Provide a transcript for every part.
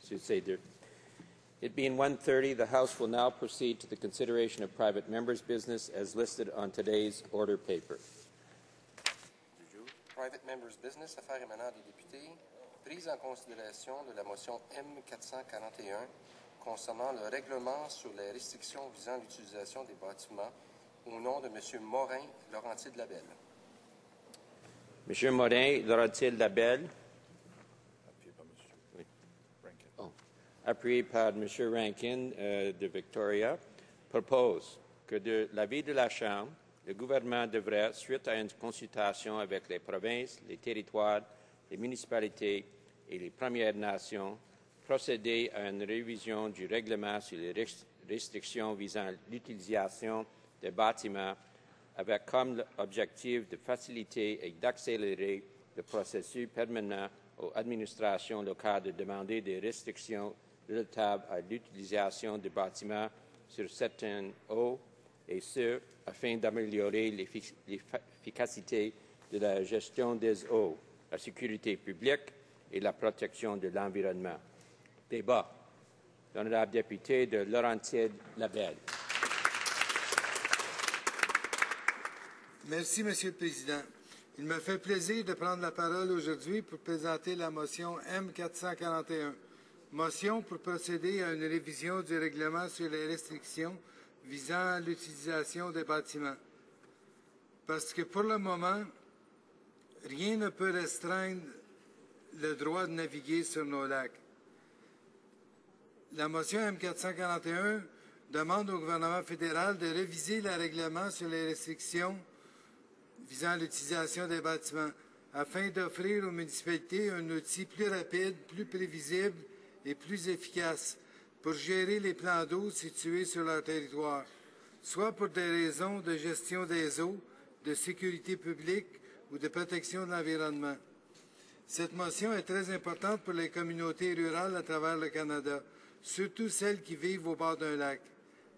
Monsieur Seder. It being 1:30, the House will now proceed to the consideration of private members' business as listed on today's order paper. Private members' business, affaires émanant des députés, prise en considération de la motion M441 concernant le règlement sur les restrictions visant l'utilisation des bâtiments au nom de M. Morin Laurentides-Labelle. M. Morin Laurentides-Labelle. Appuyé par M. Rankin de Victoria, propose que de l'avis de la Chambre, le gouvernement devrait, suite à une consultation avec les provinces, les territoires, les municipalités et les Premières Nations, procéder à une révision du règlement sur les restrictions visant l'utilisation des bâtiments avec comme objectif de faciliter et d'accélérer le processus permanent aux administrations locales de demander des restrictions relatives à l'utilisation des bâtiments sur certaines eaux, et ce, afin d'améliorer l'efficacité de la gestion des eaux, la sécurité publique et la protection de l'environnement. Débat. L'honorable député de Laurentides-Labelle. Merci, Monsieur le Président. Il me fait plaisir de prendre la parole aujourd'hui pour présenter la motion M441. Motion pour procéder à une révision du règlement sur les restrictions visant l'utilisation des bâtiments. Parce que pour le moment, rien ne peut restreindre le droit de naviguer sur nos lacs. La motion M441 demande au gouvernement fédéral de réviser le règlement sur les restrictions visant l'utilisation des bâtiments afin d'offrir aux municipalités un outil plus rapide, plus prévisible et plus efficace pour gérer les plans d'eau situés sur leur territoire, soit pour des raisons de gestion des eaux, de sécurité publique ou de protection de l'environnement. Cette motion est très importante pour les communautés rurales à travers le Canada, surtout celles qui vivent au bord d'un lac.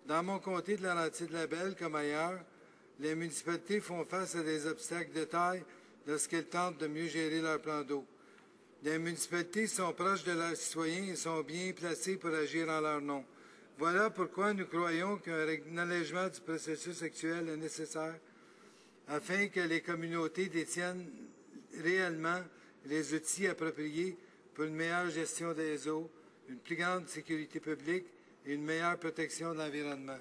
Dans mon comté de Laurentides-Labelle, comme ailleurs, les municipalités font face à des obstacles de taille lorsqu'elles tentent de mieux gérer leurs plans d'eau. Les municipalités sont proches de leurs citoyens et sont bien placées pour agir en leur nom. Voilà pourquoi nous croyons qu'un allègement du processus actuel est nécessaire afin que les communautés détiennent réellement les outils appropriés pour une meilleure gestion des eaux, une plus grande sécurité publique et une meilleure protection de l'environnement.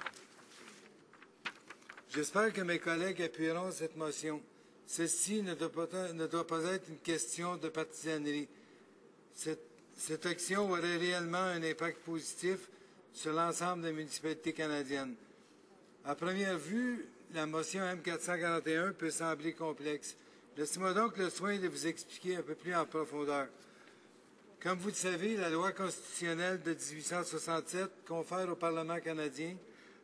J'espère que mes collègues appuieront cette motion. Ceci ne doit pas être une question de partisanerie. Cette action aurait réellement un impact positif sur l'ensemble des municipalités canadiennes. À première vue, la motion M441 peut sembler complexe. Laissez-moi donc le soin de vous expliquer un peu plus en profondeur. Comme vous le savez, la loi constitutionnelle de 1867 confère au Parlement canadien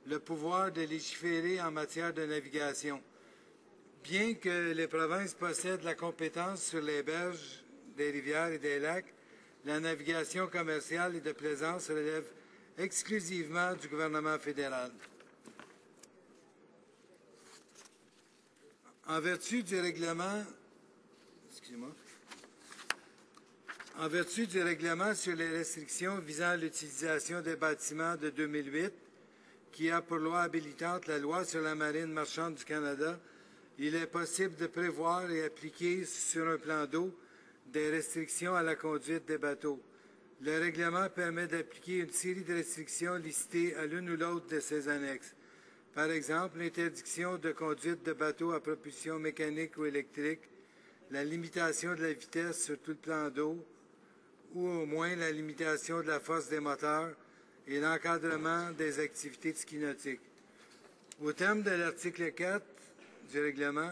le pouvoir de légiférer en matière de navigation. Bien que les provinces possèdent la compétence sur les berges des rivières et des lacs, la navigation commerciale et de plaisance relève exclusivement du gouvernement fédéral. En vertu du règlement sur les restrictions visant l'utilisation des bâtiments de 2008, qui a pour loi habilitante la loi sur la marine marchande du Canada, il est possible de prévoir et appliquer sur un plan d'eau des restrictions à la conduite des bateaux. Le règlement permet d'appliquer une série de restrictions listées à l'une ou l'autre de ces annexes. Par exemple, l'interdiction de conduite de bateaux à propulsion mécanique ou électrique, la limitation de la vitesse sur tout le plan d'eau, ou au moins la limitation de la force des moteurs et l'encadrement des activités de ski nautique. Au terme de l'article 4 du règlement,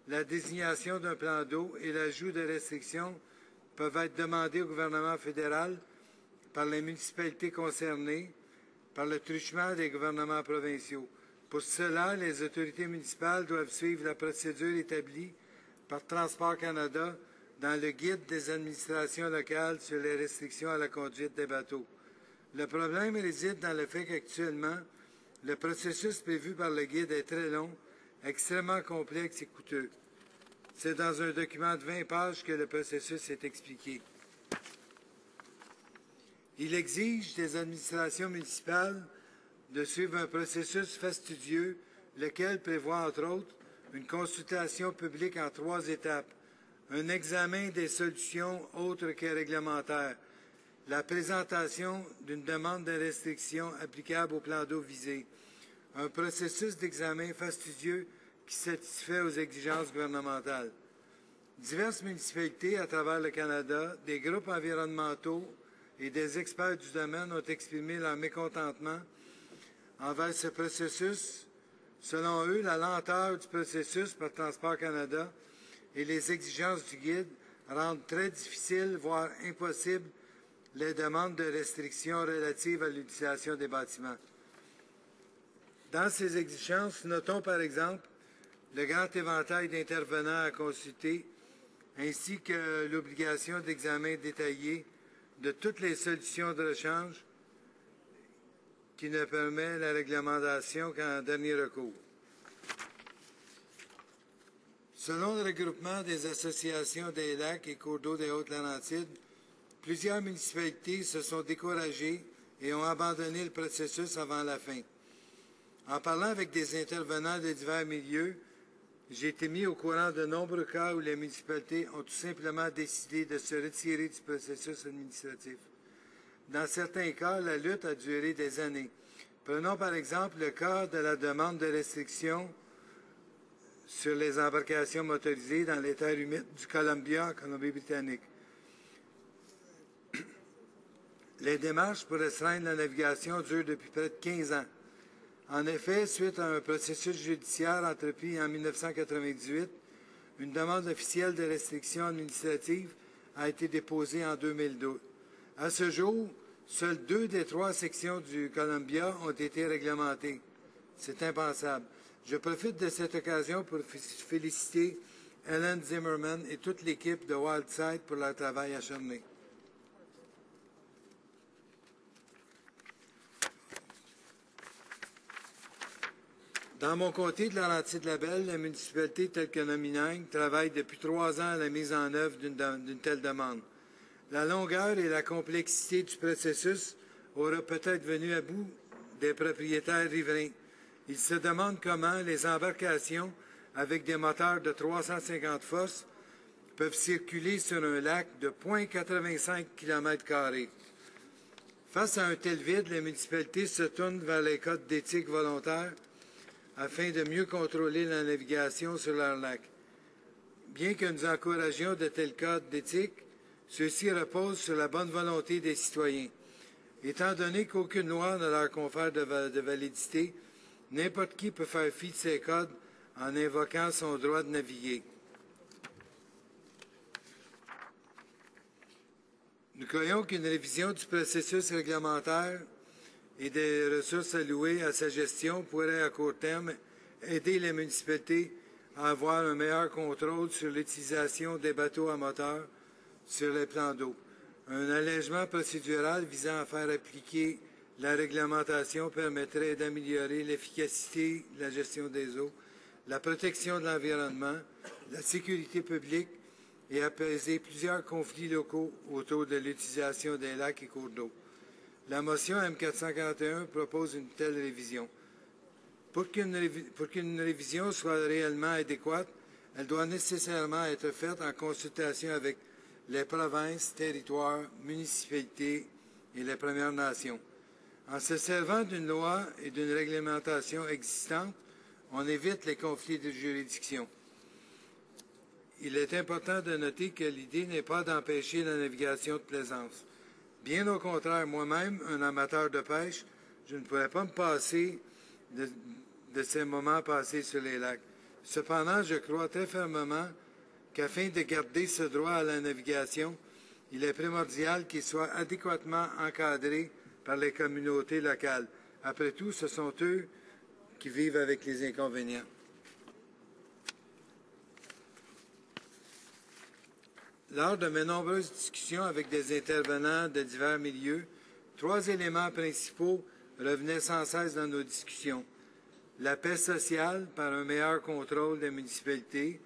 la désignation d'un plan d'eau et l'ajout de restrictions peuvent être demandés au gouvernement fédéral par les municipalités concernées, par le truchement des gouvernements provinciaux. Pour cela, les autorités municipales doivent suivre la procédure établie par Transport Canada dans le guide des administrations locales sur les restrictions à la conduite des bateaux. Le problème réside dans le fait qu'actuellement, le processus prévu par le guide est très long, extrêmement complexe et coûteux. C'est dans un document de 20 pages que le processus est expliqué. Il exige des administrations municipales de suivre un processus fastidieux, lequel prévoit, entre autres, une consultation publique en 3 étapes, un examen des solutions autres que réglementaires, la présentation d'une demande de restriction applicable au plan d'eau visé, un processus d'examen fastidieux qui satisfait aux exigences gouvernementales. Diverses municipalités à travers le Canada, des groupes environnementaux et des experts du domaine ont exprimé leur mécontentement envers ce processus. Selon eux, la lenteur du processus par Transport Canada et les exigences du guide rendent très difficile, voire impossible, les demandes de restrictions relatives à l'utilisation des bâtiments. Dans ces exigences, notons par exemple le grand éventail d'intervenants à consulter, ainsi que l'obligation d'examen détaillé de toutes les solutions de rechange qui ne permet la réglementation qu'en dernier recours. Selon le regroupement des associations des lacs et cours d'eau des Hautes-Laurentides, plusieurs municipalités se sont découragées et ont abandonné le processus avant la fin. En parlant avec des intervenants de divers milieux, j'ai été mis au courant de nombreux cas où les municipalités ont tout simplement décidé de se retirer du processus administratif. Dans certains cas, la lutte a duré des années. Prenons par exemple le cas de la demande de restriction sur les embarcations motorisées dans les terres humides du Columbia en Colombie-Britannique. Les démarches pour restreindre la navigation durent depuis près de 15 ans. En effet, suite à un processus judiciaire entrepris en 1998, une demande officielle de restriction administrative a été déposée en 2012. À ce jour, seules 2 des 3 sections du Columbia ont été réglementées. C'est impensable. Je profite de cette occasion pour féliciter Ellen Zimmerman et toute l'équipe de Wildside pour leur travail acharné. Dans mon comté de Laurentides-Labelle, la municipalité telle que Nominang travaille depuis 3 ans à la mise en œuvre d'une telle demande. La longueur et la complexité du processus aura peut-être venu à bout des propriétaires riverains. Ils se demandent comment les embarcations avec des moteurs de 350 forces peuvent circuler sur un lac de 0,85 km². Face à un tel vide, les municipalités se tournent vers les codes d'éthique volontaires afin de mieux contrôler la navigation sur leur lac. Bien que nous encouragions de tels codes d'éthique, ceux-ci reposent sur la bonne volonté des citoyens. Étant donné qu'aucune loi ne leur confère de validité, n'importe qui peut faire fi de ces codes en invoquant son droit de naviguer. Nous croyons qu'une révision du processus réglementaire et des ressources allouées à sa gestion pourrait, à court terme, aider les municipalités à avoir un meilleur contrôle sur l'utilisation des bateaux à moteur sur les plans d'eau. Un allègement procédural visant à faire appliquer la réglementation permettrait d'améliorer l'efficacité de la gestion des eaux, la protection de l'environnement, la sécurité publique et apaiser plusieurs conflits locaux autour de l'utilisation des lacs et cours d'eau. La motion M441 propose une telle révision. Pour qu'une révision soit réellement adéquate, elle doit nécessairement être faite en consultation avec les provinces, territoires, municipalités et les Premières Nations. En se servant d'une loi et d'une réglementation existante, on évite les conflits de juridiction. Il est important de noter que l'idée n'est pas d'empêcher la navigation de plaisance. Bien au contraire, moi-même, un amateur de pêche, je ne pourrais pas me passer de ces moments passés sur les lacs. Cependant, je crois très fermement qu'afin de garder ce droit à la navigation, il est primordial qu'il soit adéquatement encadré par les communautés locales. Après tout, ce sont eux qui vivent avec les inconvénients. Lors de mes nombreuses discussions avec des intervenants de divers milieux, 3 éléments principaux revenaient sans cesse dans nos discussions. La paix sociale par un meilleur contrôle des municipalités,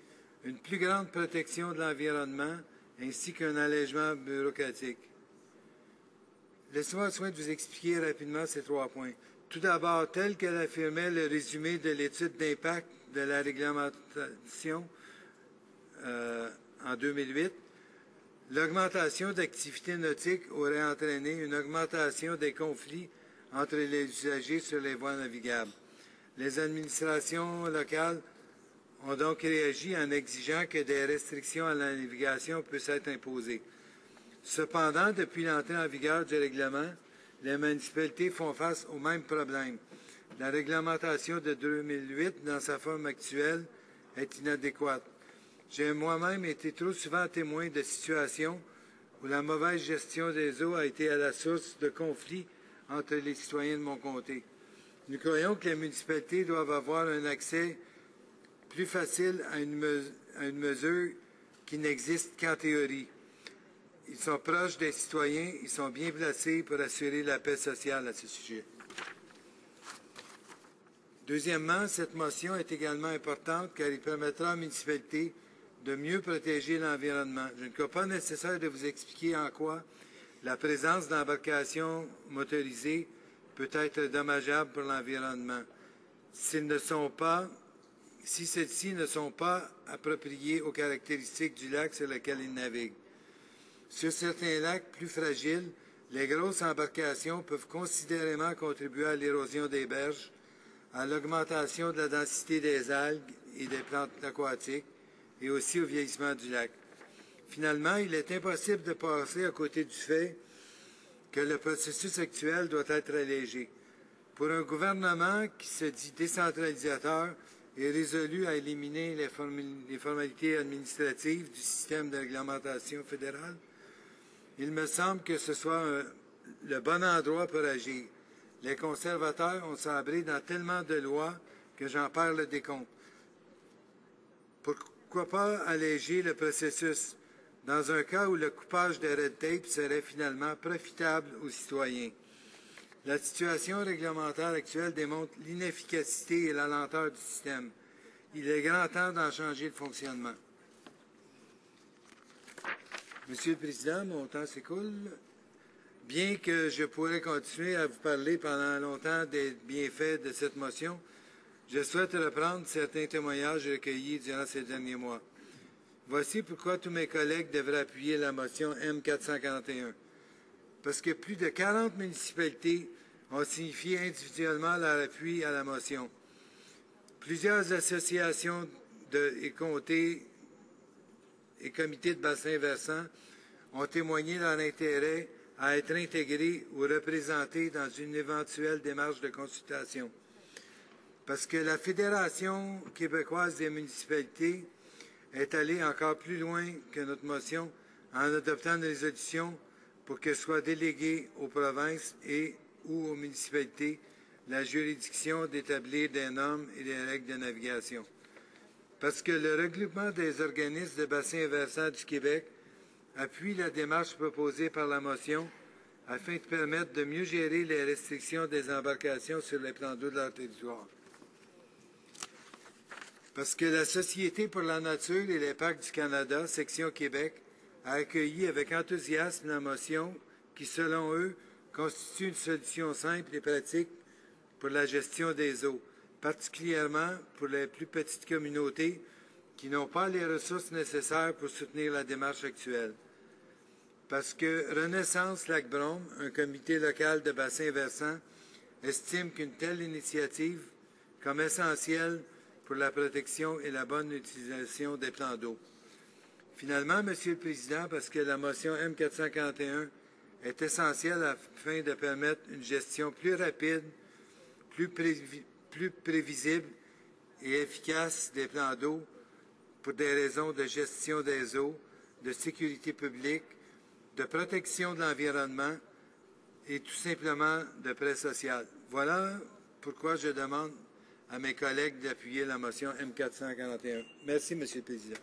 une plus grande protection de l'environnement ainsi qu'un allègement bureaucratique. Laissez-moi le soin de vous expliquer rapidement ces 3 points. Tout d'abord, tel que l'affirmait le résumé de l'étude d'impact de la réglementation en 2008, l'augmentation d'activités nautiques aurait entraîné une augmentation des conflits entre les usagers sur les voies navigables. Les administrations locales ont donc réagi en exigeant que des restrictions à la navigation puissent être imposées. Cependant, depuis l'entrée en vigueur du règlement, les municipalités font face au même problème. La réglementation de 2008, dans sa forme actuelle, est inadéquate. J'ai moi-même été trop souvent témoin de situations où la mauvaise gestion des eaux a été à la source de conflits entre les citoyens de mon comté. Nous croyons que les municipalités doivent avoir un accès plus facile à une mesure qui n'existe qu'en théorie. Ils sont proches des citoyens, ils sont bien placés pour assurer la paix sociale à ce sujet. Deuxièmement, cette motion est également importante car il permettra aux municipalités de mieux protéger l'environnement. Je ne crois pas nécessaire de vous expliquer en quoi la présence d'embarcations motorisées peut être dommageable pour l'environnement si celles-ci ne sont pas appropriées aux caractéristiques du lac sur lequel ils naviguent. Sur certains lacs plus fragiles, les grosses embarcations peuvent considérément contribuer à l'érosion des berges, à l'augmentation de la densité des algues et des plantes aquatiques et aussi au vieillissement du lac. Finalement, il est impossible de passer à côté du fait que le processus actuel doit être allégé. Pour un gouvernement qui se dit décentralisateur et résolu à éliminer les formalités administratives du système de réglementation fédérale, il me semble que ce soit le bon endroit pour agir. Les conservateurs ont sabré dans tellement de lois que j'en perds le décompte. Pourquoi pas alléger le processus dans un cas où le coupage de red tape serait finalement profitable aux citoyens? La situation réglementaire actuelle démontre l'inefficacité et la lenteur du système. Il est grand temps d'en changer le fonctionnement. Monsieur le Président, mon temps s'écoule. Bien que je pourrais continuer à vous parler pendant longtemps des bienfaits de cette motion, je souhaite reprendre certains témoignages recueillis durant ces derniers mois. Voici pourquoi tous mes collègues devraient appuyer la motion M441. Parce que plus de 40 municipalités ont signifié individuellement leur appui à la motion. Plusieurs associations et comtés et comités de bassin versant ont témoigné leur intérêt à être intégrés ou représentés dans une éventuelle démarche de consultation. Parce que la Fédération québécoise des municipalités est allée encore plus loin que notre motion en adoptant une résolution pour que soit déléguée aux provinces et ou aux municipalités la juridiction d'établir des normes et des règles de navigation. Parce que le regroupement des organismes de bassin versant du Québec appuie la démarche proposée par la motion afin de permettre de mieux gérer les restrictions des embarcations sur les plans d'eau de leur territoire. Parce que la Société pour la nature et les parcs du Canada, section Québec, a accueilli avec enthousiasme la motion qui, selon eux, constitue une solution simple et pratique pour la gestion des eaux, particulièrement pour les plus petites communautés qui n'ont pas les ressources nécessaires pour soutenir la démarche actuelle. Parce que Renaissance Lac-Brome, un comité local de bassin versant, estime qu'une telle initiative comme essentielle pour la protection et la bonne utilisation des plans d'eau. Finalement, Monsieur le Président, parce que la motion M441 est essentielle afin de permettre une gestion plus rapide, plus prévisible et efficace des plans d'eau pour des raisons de gestion des eaux, de sécurité publique, de protection de l'environnement et tout simplement de paix sociale. Voilà pourquoi je demande à mes collègues d'appuyer la motion M441. Merci, Monsieur le Président.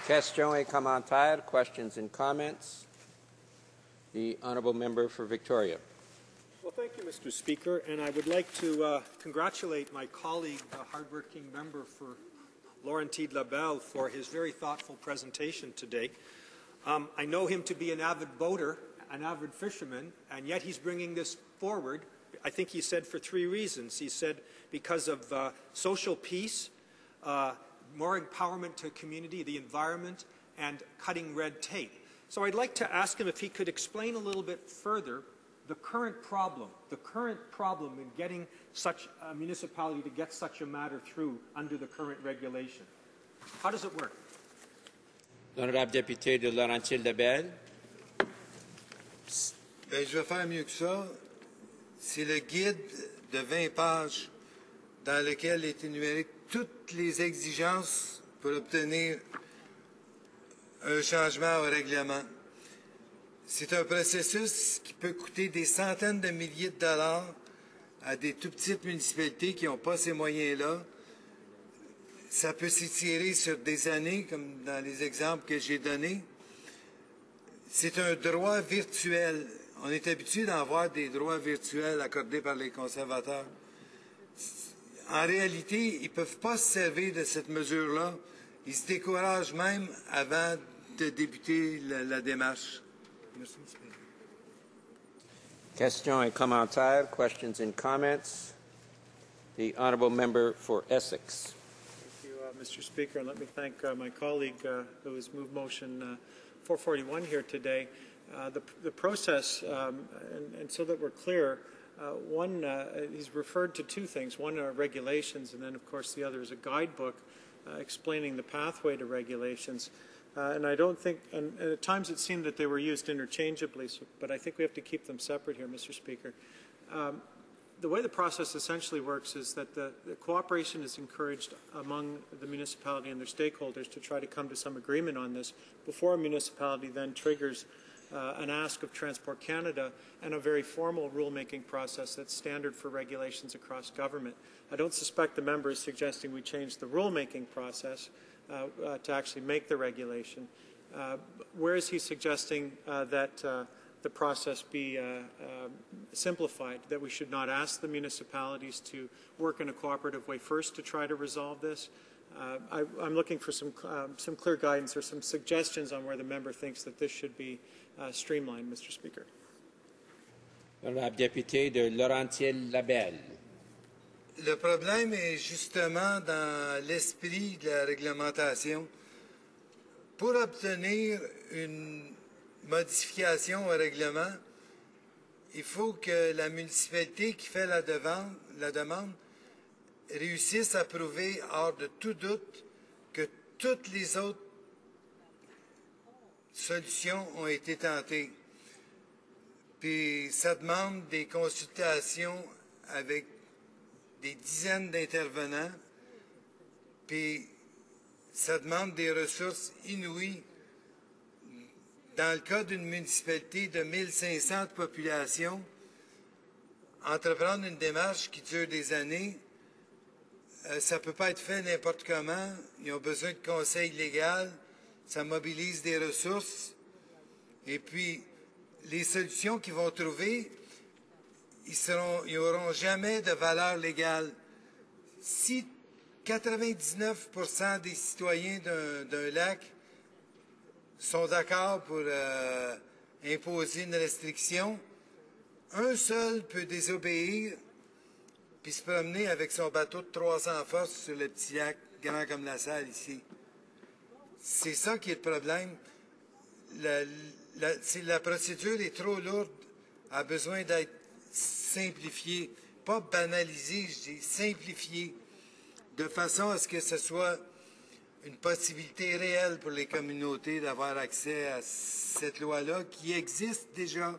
Questions et commentaires, questions and comments. The Honourable Member for Victoria. Well, thank you, Mr. Speaker, and I would like to congratulate my colleague, the hardworking member for Lauren Teed LaBelle, for his very thoughtful presentation today. I know him to be an avid boater, an avid fisherman, and yet he's bringing this forward. I think he said for 3 reasons. He said because of social peace, more empowerment to community, the environment, and cutting red tape. So I'd like to ask him if he could explain a little bit further the current problem in getting such a municipality to get such a matter through under the current regulation. How does it work? L'honorable député de Laurentides-Labelle. Bien, je vais faire mieux que ça. C'est le guide de 20 pages dans lequel est énuméré toutes les exigences pour obtenir un changement au règlement. C'est un processus qui peut coûter des centaines de milliers de dollars à des tout petites municipalités qui n'ont pas ces moyens-là. Ça peut s'étirer sur des années, comme dans les exemples que j'ai donnés. C'est un droit virtuel. On est habitué d'en voir des droits virtuels accordés par les conservateurs. En réalité, ils ne peuvent pas se servir de cette mesure-là. Ils se découragent même avant de débuter la démarche. Merci. Questions et commentaires. Questions and comments. The honourable member for Essex. Thank you, Mr. Speaker, and let me thank my colleague who has moved motion 441 here today. The process, and so that we're clear, one, he's referred to 2 things. One are regulations, and then, of course, the other is a guidebook explaining the pathway to regulations. And I don't think, and at times it seemed that they were used interchangeably, but I think we have to keep them separate here, Mr. Speaker. The way the process essentially works is that the cooperation is encouraged among the municipality and their stakeholders to try to come to some agreement on this before a municipality then triggers an ask of Transport Canada and a very formal rulemaking process that's standard for regulations across government. I don't suspect the member is suggesting we change the rulemaking process to actually make the regulation. Where is he suggesting that the process be simplified, that we should not ask the municipalities to work in a cooperative way first to try to resolve this? I'm looking for some clear guidance or some suggestions on where the member thinks that this should be streamlined, Mr. Speaker. Honorable député de Laurentides-Labelle. Le problème est justement dans l'esprit de la réglementation. Pour obtenir une modification au règlement, il faut que la municipalité qui fait la demande réussisse à prouver hors de tout doute que toutes les autres solutions ont été tentées. Puis ça demande des consultations avec des dizaines d'intervenants, puis ça demande des ressources inouïes. Dans le cas d'une municipalité de 1500 de population, entreprendre une démarche qui dure des années, ça ne peut pas être fait n'importe comment. Ils ont besoin de conseils légaux, ça mobilise des ressources, et puis les solutions qu'ils vont trouver, ils n'auront jamais de valeur légale. Si 99% des citoyens d'un lac sont d'accord pour imposer une restriction, un seul peut désobéir puis se promener avec son bateau de 300 forces sur le petit lac, grand comme la salle ici. C'est ça qui est le problème. La procédure est trop lourde, a besoin d'être simplifiée, pas banalisée, je dis simplifiée, de façon à ce que ce soit une possibilité réelle pour les communautés d'avoir accès à cette loi-là qui existe déjà,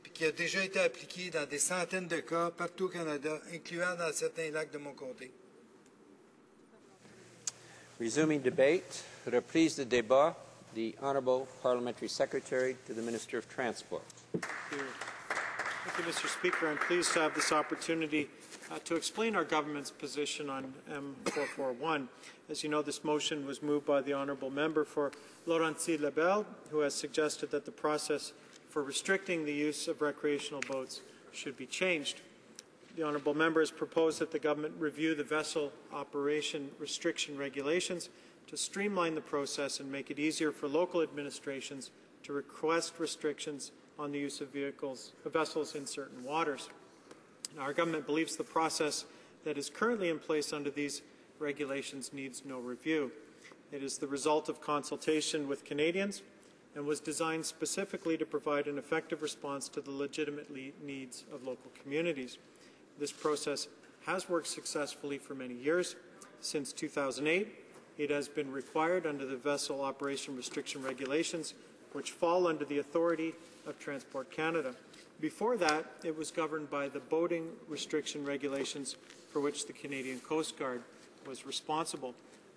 puis qui a déjà été appliquée dans des centaines de cas partout au Canada, incluant dans certains lacs de mon comté. Resuming debate, reprise de débat, the Honourable Parliamentary Secretary to the Minister of Transport. Thank you, Mr. Speaker. I'm pleased to have this opportunity to explain our government's position on M441. As you know, this motion was moved by the honourable member for Laurentides-Labelle, who has suggested that the process for restricting the use of recreational boats should be changed. The honourable member has proposed that the government review the vessel operation restriction regulations to streamline the process and make it easier for local administrations to request restrictions on the use of vessels in certain waters. Now, our government believes the process that is currently in place under these regulations needs no review. It is the result of consultation with Canadians and was designed specifically to provide an effective response to the legitimate needs of local communities. This process has worked successfully for many years. Since 2008, it has been required under the Vessel Operation Restriction Regulations, which fall under the authority of Transport Canada. Before that, it was governed by the Boating Restriction Regulations, for which the Canadian Coast Guard was responsible.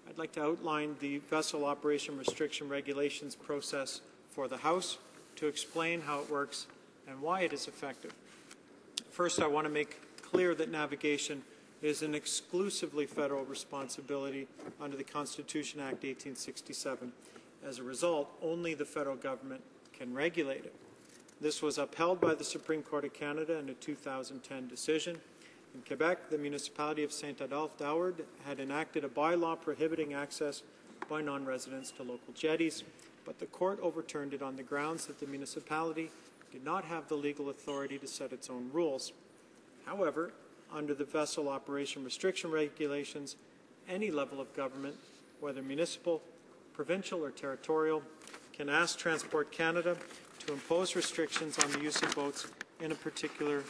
I'd like to outline the Vessel Operation Restriction Regulations process for the House to explain how it works and why it is effective. First, I want to make clear that navigation is an exclusively federal responsibility under the Constitution Act 1867. As a result, only the federal government can regulate it. This was upheld by the Supreme Court of Canada in a 2010 decision. In Quebec, the municipality of Saint-Adolphe-d'Howard had enacted a bylaw prohibiting access by non-residents to local jetties, but the court overturned it on the grounds that the municipality did not have the legal authority to set its own rules. However, under the Vessel Operation Restriction Regulations, any level of government, whether municipal, provincial, or territorial, can ask Transport Canada to impose restrictions on the use of boats in a particular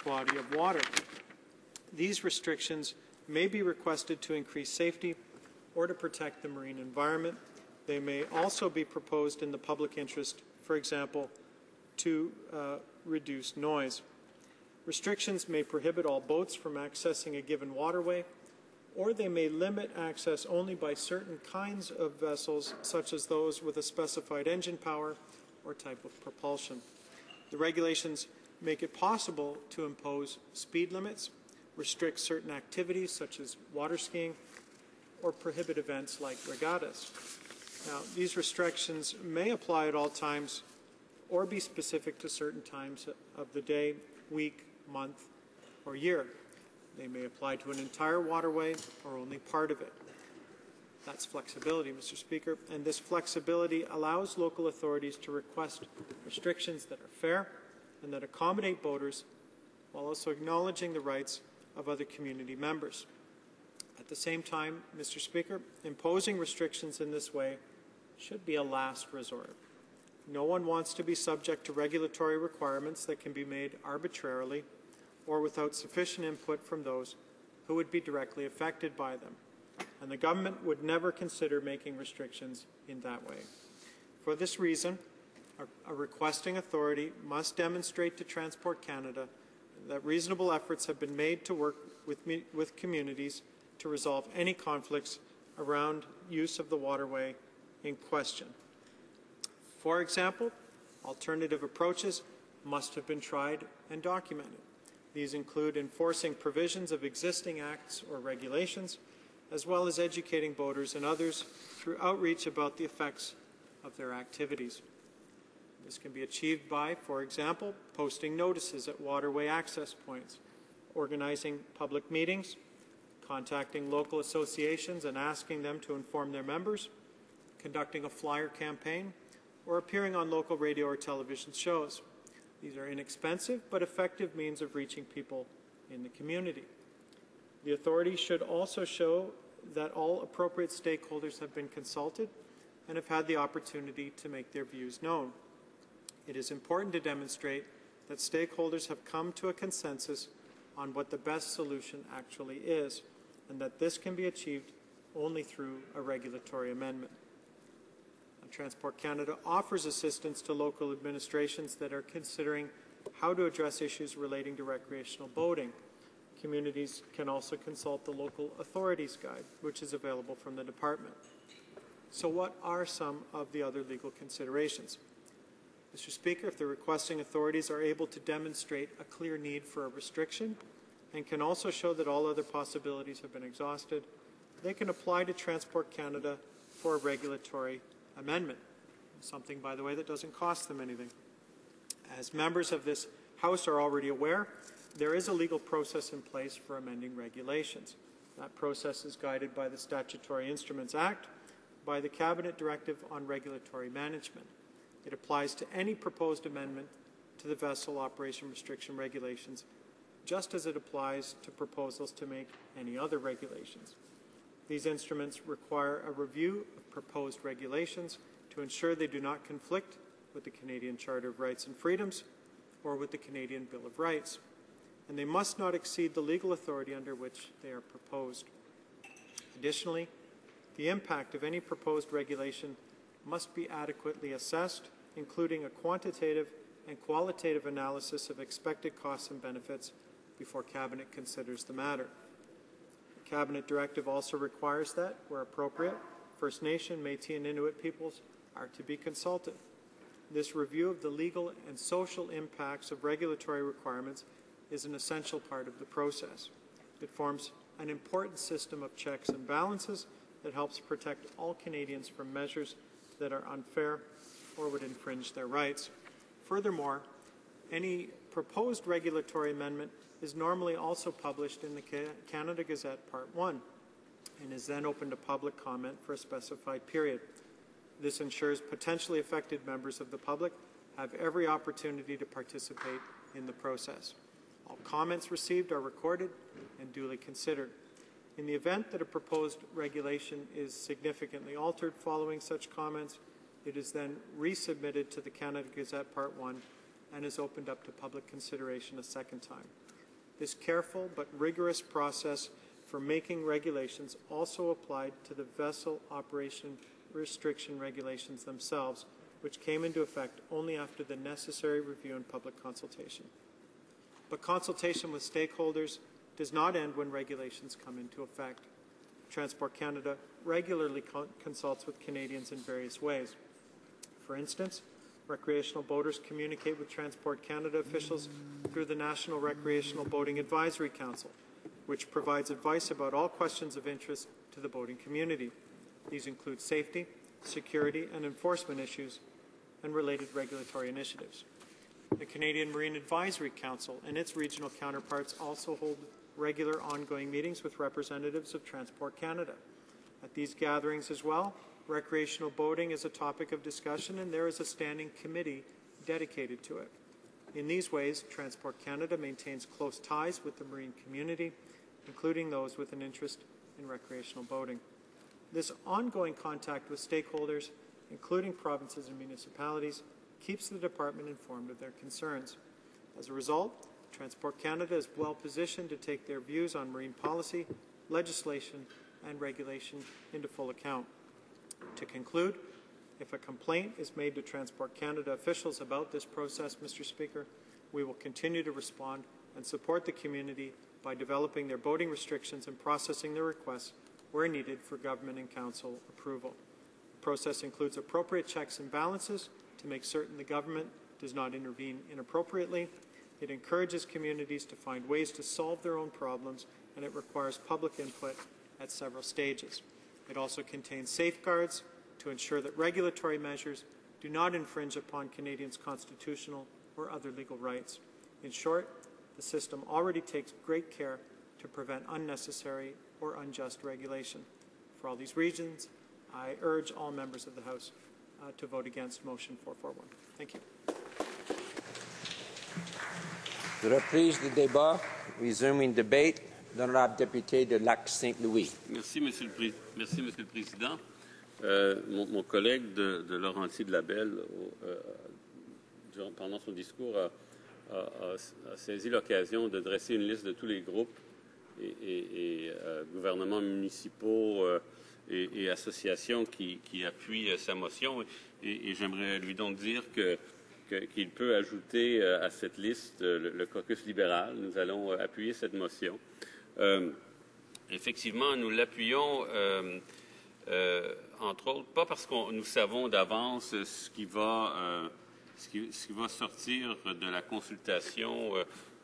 body of water. These restrictions may be requested to increase safety or to protect the marine environment. They may also be proposed in the public interest, for example, to reduce noise. Restrictions may prohibit all boats from accessing a given waterway, or they may limit access only by certain kinds of vessels, such as those with a specified engine power or type of propulsion. The regulations make it possible to impose speed limits, restrict certain activities such as water skiing, or prohibit events like regattas. Now, these restrictions may apply at all times or be specific to certain times of the day, week, month, or year. They may apply to an entire waterway or only part of it. That's flexibility, Mr. Speaker, and this flexibility allows local authorities to request restrictions that are fair and that accommodate boaters while also acknowledging the rights of other community members. At the same time, Mr. Speaker, imposing restrictions in this way should be a last resort. No one wants to be subject to regulatory requirements that can be made arbitrarily or without sufficient input from those who would be directly affected by them. And the government would never consider making restrictions in that way. For this reason, a requesting authority must demonstrate to Transport Canada that reasonable efforts have been made to work with communities to resolve any conflicts around use of the waterway in question. For example, alternative approaches must have been tried and documented. These include enforcing provisions of existing acts or regulations, as well as educating boaters and others through outreach about the effects of their activities. This can be achieved by, for example, posting notices at waterway access points, organizing public meetings, contacting local associations and asking them to inform their members, conducting a flyer campaign, or appearing on local radio or television shows. These are inexpensive but effective means of reaching people in the community. The authority should also show that all appropriate stakeholders have been consulted and have had the opportunity to make their views known. It is important to demonstrate that stakeholders have come to a consensus on what the best solution actually is, and that this can be achieved only through a regulatory amendment. Transport Canada offers assistance to local administrations that are considering how to address issues relating to recreational boating. Communities can also consult the Local Authorities Guide, which is available from the Department. So what are some of the other legal considerations? Mr. Speaker, if the requesting authorities are able to demonstrate a clear need for a restriction and can also show that all other possibilities have been exhausted, they can apply to Transport Canada for a regulatory amendment, something, by the way, that doesn't cost them anything. As members of this House are already aware, there is a legal process in place for amending regulations. That process is guided by the Statutory Instruments Act, by the Cabinet Directive on Regulatory Management. It applies to any proposed amendment to the Vessel Operation Restriction Regulations, just as it applies to proposals to make any other regulations. These instruments require a review of proposed regulations to ensure they do not conflict with the Canadian Charter of Rights and Freedoms or with the Canadian Bill of Rights, and they must not exceed the legal authority under which they are proposed. Additionally, the impact of any proposed regulation must be adequately assessed, including a quantitative and qualitative analysis of expected costs and benefits before Cabinet considers the matter. The Cabinet Directive also requires that, where appropriate, First Nation, Métis and Inuit peoples are to be consulted. This review of the legal and social impacts of regulatory requirements is an essential part of the process. It forms an important system of checks and balances that helps protect all Canadians from measures that are unfair or would infringe their rights. Furthermore, any proposed regulatory amendment is normally also published in the Canada Gazette Part 1 and is then open to public comment for a specified period. This ensures potentially affected members of the public have every opportunity to participate in the process. All comments received are recorded and duly considered. In the event that a proposed regulation is significantly altered following such comments, it is then resubmitted to the Canada Gazette Part 1 and is opened up to public consideration a second time. This careful but rigorous process for making regulations also applied to the Vessel Operation Restriction Regulations themselves, which came into effect only after the necessary review and public consultation. But consultation with stakeholders does not end when regulations come into effect. Transport Canada regularly consults with Canadians in various ways. For instance, recreational boaters communicate with Transport Canada officials through the National Recreational Boating Advisory Council, which provides advice about all questions of interest to the boating community. These include safety, security, and enforcement issues and related regulatory initiatives. The Canadian Marine Advisory Council and its regional counterparts also hold regular ongoing meetings with representatives of Transport Canada. At these gatherings as well, recreational boating is a topic of discussion and there is a standing committee dedicated to it. In these ways, Transport Canada maintains close ties with the marine community, including those with an interest in recreational boating. This ongoing contact with stakeholders, including provinces and municipalities, keeps the department informed of their concerns. As a result, Transport Canada is well positioned to take their views on marine policy, legislation, and regulation into full account. To conclude, if a complaint is made to Transport Canada officials about this process, Mr. Speaker, we will continue to respond and support the community by developing their boating restrictions and processing their requests where needed for government and council approval. The process includes appropriate checks and balances to make certain the government does not intervene inappropriately. It encourages communities to find ways to solve their own problems, and it requires public input at several stages. It also contains safeguards to ensure that regulatory measures do not infringe upon Canadians' constitutional or other legal rights. In short, the system already takes great care to prevent unnecessary or unjust regulation. For all these reasons, I urge all members of the House to vote against Motion 441. Thank you. Reprise du débat. Resuming debate. L'honorable député de Lac-Saint-Louis. Merci, Monsieur le Président. Mon collègue de Laurentier de Labelle, pendant son discours, a saisi l'occasion de dresser une liste de tous les groupes et gouvernements municipaux et associations qui appuient sa motion. Et j'aimerais lui donc dire qu'il peut ajouter à cette liste le caucus libéral. Nous allons appuyer cette motion. Effectivement, nous l'appuyons, entre autres, pas parce que nous savons d'avance ce qui va sortir de la consultation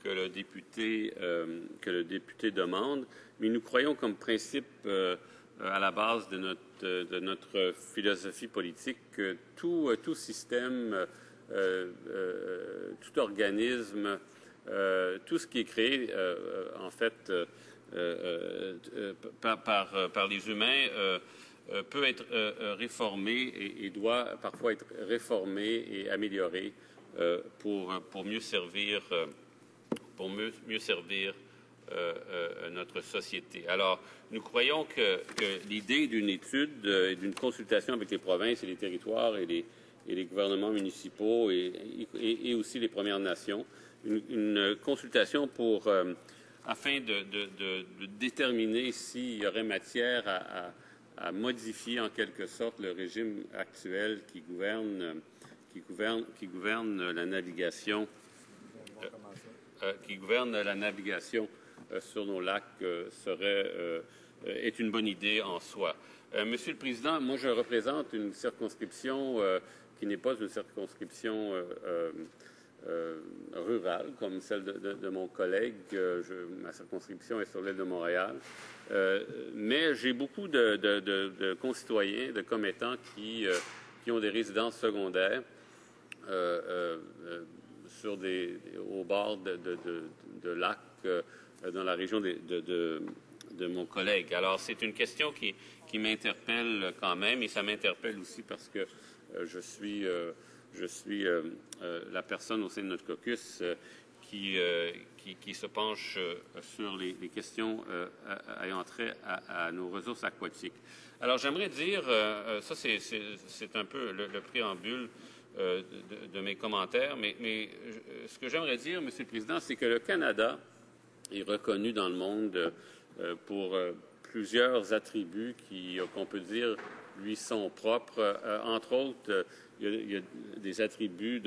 que le député demande, mais nous croyons comme principe à la base de notre philosophie politique que tout système, tout organisme, tout ce qui est créé, en fait, par les humains peut être réformé et doit parfois être réformé et amélioré pour mieux servir, notre société. Alors, nous croyons que l'idée d'une étude et d'une consultation avec les provinces et les territoires et les gouvernements municipaux et aussi les Premières Nations, une consultation afin de déterminer s'il y aurait matière à modifier en quelque sorte le régime actuel qui gouverne la navigation sur nos lacs est une bonne idée en soi. Monsieur le Président, moi je représente une circonscription qui n'est pas une circonscription rurale comme celle de mon collègue. Ma circonscription est sur l'île de Montréal. Mais j'ai beaucoup de concitoyens, de commettants qui ont des résidences secondaires au bord de lacs dans la région de mon collègue. Alors, c'est une question qui m'interpelle quand même, et ça m'interpelle aussi parce que je suis la personne au sein de notre caucus qui se penche sur les questions ayant trait à nos ressources aquatiques. Alors, j'aimerais dire, ça c'est un peu le préambule de mes commentaires, mais ce que j'aimerais dire, Monsieur le Président, c'est que le Canada est reconnu dans le monde pour plusieurs attributs qu'on peut dire lui sont propres. Entre autres, il y a des attributs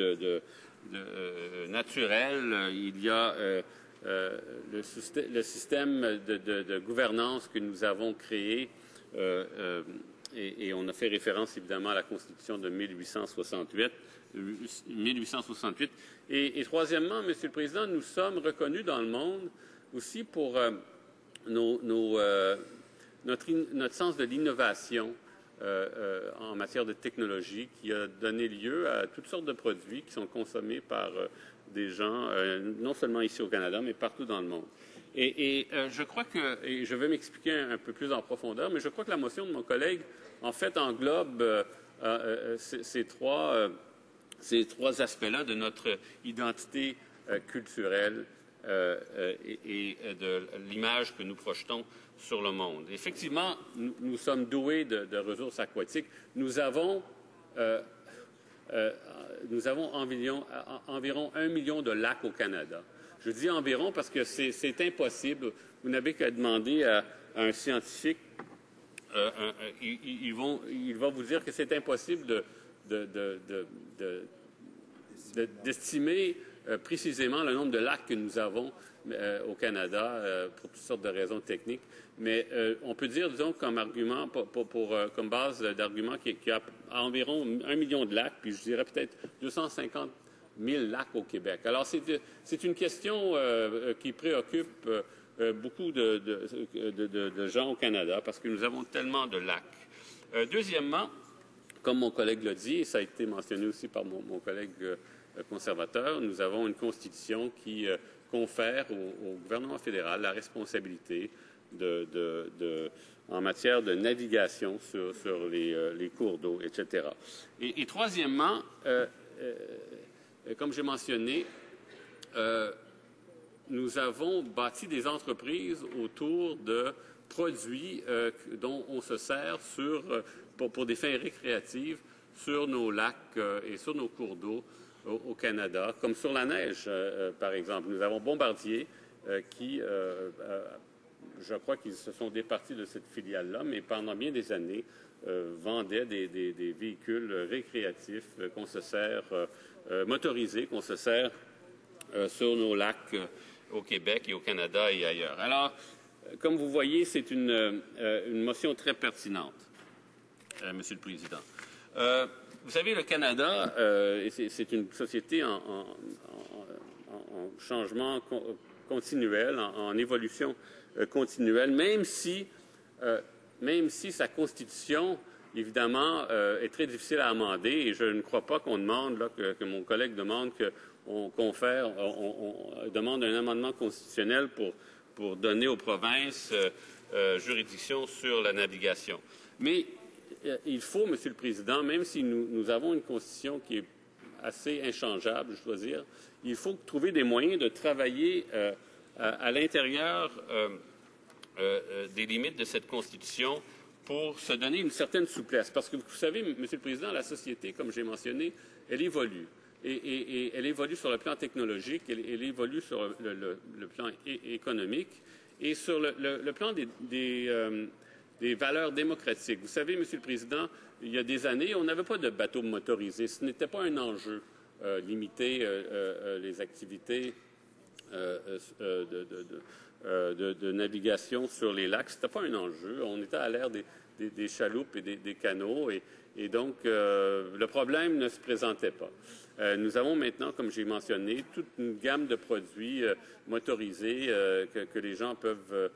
naturels. Il y a le système de gouvernance que nous avons créé, et on a fait référence évidemment à la Constitution de 1868. Et troisièmement, Monsieur le Président, nous sommes reconnus dans le monde aussi pour notre sens de l'innovation en matière de technologie qui a donné lieu à toutes sortes de produits qui sont consommés par des gens, non seulement ici au Canada, mais partout dans le monde. Et je crois et je vais m'expliquer un peu plus en profondeur, mais je crois que la motion de mon collègue, en fait, englobe ces trois aspects-là de notre identité culturelle et de l'image que nous projetons sur le monde. Effectivement, nous sommes doués de ressources aquatiques. Nous avons environ 1 million de lacs au Canada. Je dis environ parce que c'est impossible. Vous n'avez qu'à demander à un scientifique. Il va vous dire que c'est impossible d'estimer précisément le nombre de lacs que nous avons au Canada pour toutes sortes de raisons techniques. Mais on peut dire, disons, comme argument, comme base d'argument, qu'il y a environ 1 million de lacs, puis je dirais peut-être 250 000 lacs au Québec. Alors, c'est une question qui préoccupe beaucoup de gens au Canada parce que nous avons tellement de lacs. Deuxièmement, comme mon collègue l'a dit, et ça a été mentionné aussi par mon collègue conservateur, nous avons une Constitution qui confère au gouvernement fédéral la responsabilité en matière de navigation sur les cours d'eau, etc. Et troisièmement, comme j'ai mentionné, nous avons bâti des entreprises autour de produits dont on se sert pour des fins récréatives sur nos lacs et sur nos cours d'eau au Canada, comme sur la neige, par exemple. Nous avons Bombardier qui, je crois qu'ils se sont départis de cette filiale-là, mais pendant bien des années, vendait des véhicules récréatifs qu'on se sert, motorisés, qu'on se sert sur nos lacs au Québec et au Canada et ailleurs. Alors, comme vous voyez, c'est une motion très pertinente, Monsieur le Président. Vous savez, le Canada, c'est une société en changement continuel, en évolution continuelle, même si sa Constitution, évidemment, est très difficile à amender, et je ne crois pas qu'on demande, là, que mon collègue demande qu'on demande un amendement constitutionnel pour pour donner aux provinces juridiction sur la navigation. Mais il faut, Monsieur le Président, même si nous avons une Constitution qui est assez inchangeable, je dois dire, il faut trouver des moyens de travailler à l'intérieur des limites de cette Constitution pour se donner une certaine souplesse. Parce que, vous savez, Monsieur le Président, la société, comme j'ai mentionné, elle évolue. Et elle évolue sur le plan technologique, elle évolue sur le plan économique et sur le plan des valeurs démocratiques. Vous savez, Monsieur le Président, il y a des années, on n'avait pas de bateaux motorisés. Ce n'était pas un enjeu limiter les activités de navigation sur les lacs. Ce n'était pas un enjeu. On était à l'ère des chaloupes et des canots et donc le problème ne se présentait pas. Nous avons maintenant, comme j'ai mentionné, toute une gamme de produits motorisés que les gens peuvent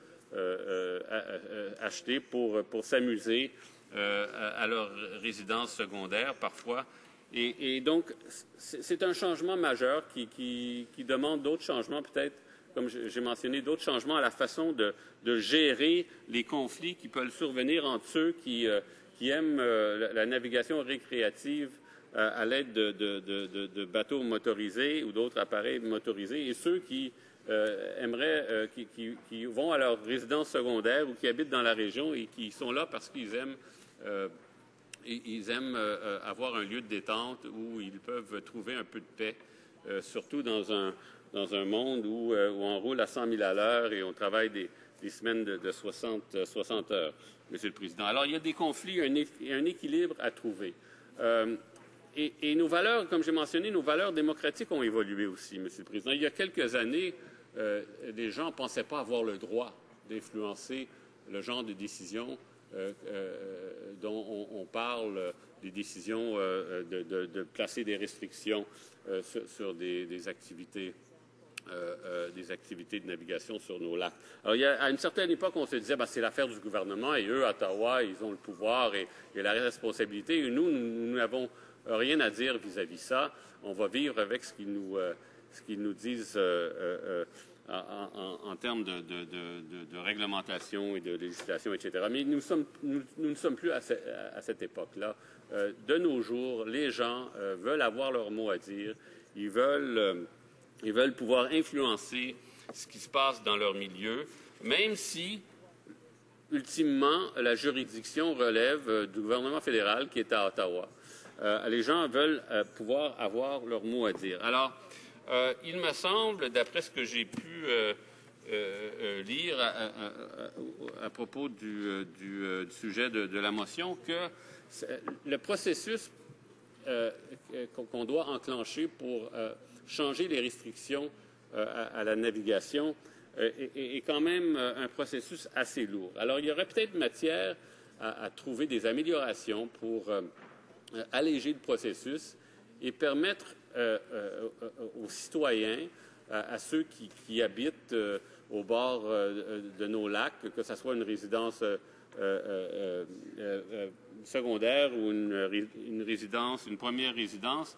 acheter pour s'amuser à leur résidence secondaire parfois. Et donc, c'est un changement majeur qui demande d'autres changements, peut-être, comme j'ai mentionné, d'autres changements à la façon de gérer les conflits qui peuvent survenir entre ceux qui aiment la navigation récréative à l'aide de bateaux motorisés ou d'autres appareils motorisés et ceux qui aimeraient, qui vont à leur résidence secondaire ou qui habitent dans la région et qui sont là parce qu'ils aiment avoir un lieu de détente où ils peuvent trouver un peu de paix, surtout dans un monde où on roule à 100 000 à l'heure et on travaille des semaines de 60 heures, Monsieur le Président. Alors, il y a des conflits, un équilibre à trouver. Et nos valeurs, comme j'ai mentionné, nos valeurs démocratiques ont évolué aussi, Monsieur le Président. Il y a quelques années, les gens ne pensaient pas avoir le droit d'influencer le genre de décisions dont on parle, des décisions de placer des restrictions sur des activités de navigation sur nos lacs. Alors, à une certaine époque, on se disait c'est l'affaire du gouvernement et eux, à Ottawa, ils ont le pouvoir et la responsabilité. Et nous n'avons rien à dire vis-à-vis de ça. On va vivre avec ce qu'ils nous disent en termes de réglementation et de législation, etc. Mais nous ne sommes plus à cette époque-là. De nos jours, les gens veulent avoir leur mot à dire. Ils veulent pouvoir influencer ce qui se passe dans leur milieu, même si, ultimement, la juridiction relève du gouvernement fédéral qui est à Ottawa. Les gens veulent pouvoir avoir leur mot à dire. Alors, il me semble, d'après ce que j'ai pu lire à propos du sujet de la motion, que le processus qu'on doit enclencher pour changer les restrictions à la navigation est quand même un processus assez lourd. Alors, il y aurait peut-être matière à trouver des améliorations pour alléger le processus et permettre aux citoyens, à ceux qui habitent au bord de nos lacs, que ce soit une résidence secondaire ou une première résidence,